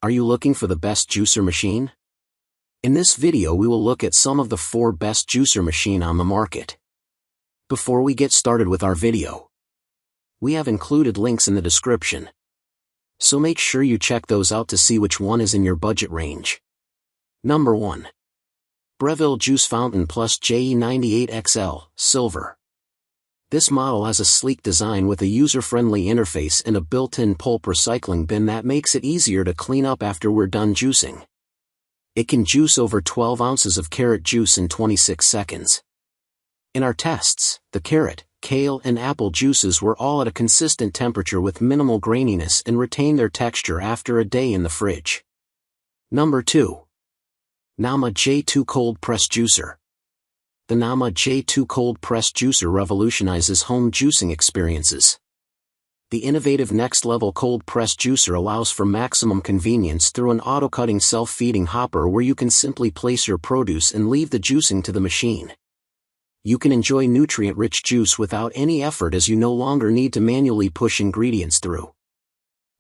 Are you looking for the best juicer machine? In this video we will look at some of the 4 best juicer machine on the market. Before we get started with our video, we have included links in the description, so make sure you check those out to see which one is in your budget range. Number 1. Breville Juice Fountain Plus JE98XL, Silver. This model has a sleek design with a user-friendly interface and a built-in pulp recycling bin that makes it easier to clean up after we're done juicing. It can juice over 12 ounces of carrot juice in 26 seconds. In our tests, the carrot, kale and apple juices were all at a consistent temperature with minimal graininess and retain their texture after a day in the fridge. Number 2. Nama J2 Cold Press Juicer. The Nama J2 Cold Press Juicer revolutionizes home juicing experiences. The innovative next-level cold press juicer allows for maximum convenience through an auto-cutting self-feeding hopper where you can simply place your produce and leave the juicing to the machine. You can enjoy nutrient-rich juice without any effort as you no longer need to manually push ingredients through.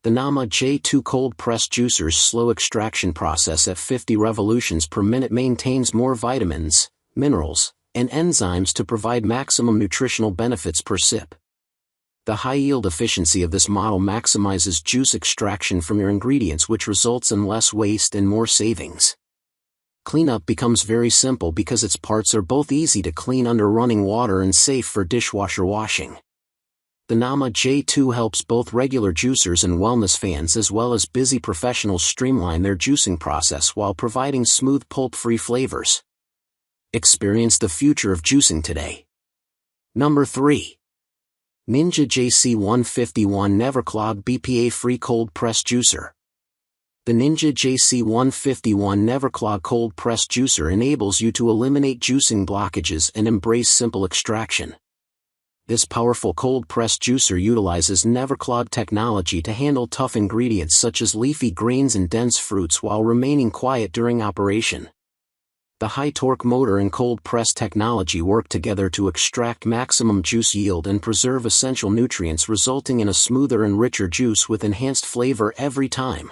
The Nama J2 Cold Press Juicer's slow extraction process at 50 revolutions per minute maintains more vitamins, minerals, and enzymes to provide maximum nutritional benefits per sip. The high-yield efficiency of this model maximizes juice extraction from your ingredients, which results in less waste and more savings. Cleanup becomes very simple because its parts are both easy to clean under running water and safe for dishwasher washing. The Nama J2 helps both regular juicers and wellness fans as well as busy professionals streamline their juicing process while providing smooth pulp-free flavors. Experience the future of juicing today. Number 3. Ninja JC151 NeverClog BPA-Free Cold Press Juicer. The Ninja JC151 NeverClog Cold Press Juicer enables you to eliminate juicing blockages and embrace simple extraction. This powerful cold press juicer utilizes NeverClog technology to handle tough ingredients such as leafy greens and dense fruits while remaining quiet during operation. The high-torque motor and cold press technology work together to extract maximum juice yield and preserve essential nutrients, resulting in a smoother and richer juice with enhanced flavor every time.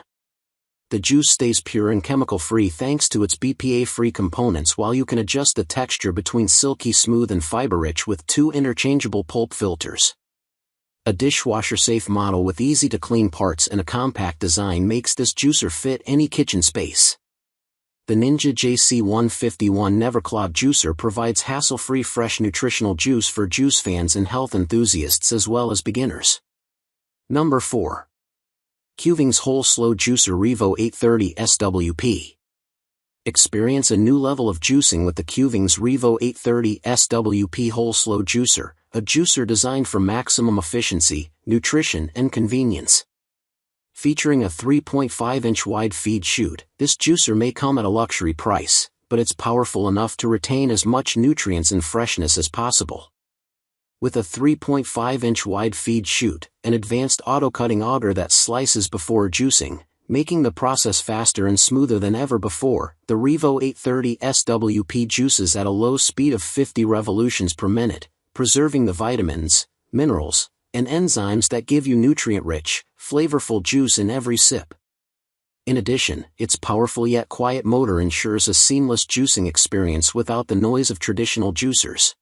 The juice stays pure and chemical-free thanks to its BPA-free components, while you can adjust the texture between silky smooth and fiber-rich with 2 interchangeable pulp filters. A dishwasher-safe model with easy-to-clean parts and a compact design makes this juicer fit any kitchen space. The Ninja JC151 NeverClog Juicer provides hassle-free fresh nutritional juice for juice fans and health enthusiasts as well as beginners. Number 4. Kuvings Whole Slow Juicer Revo 830 SWP. Experience a new level of juicing with the Kuvings Revo 830 SWP Whole Slow Juicer, a juicer designed for maximum efficiency, nutrition and convenience. Featuring a 3.5-inch wide feed chute, this juicer may come at a luxury price, but it's powerful enough to retain as much nutrients and freshness as possible. With a 3.5-inch wide feed chute, an advanced auto-cutting auger that slices before juicing, making the process faster and smoother than ever before, the Revo 830 SWP juices at a low speed of 50 revolutions per minute, preserving the vitamins, minerals, and enzymes that give you nutrient-rich, flavorful juice in every sip. In addition, its powerful yet quiet motor ensures a seamless juicing experience without the noise of traditional juicers.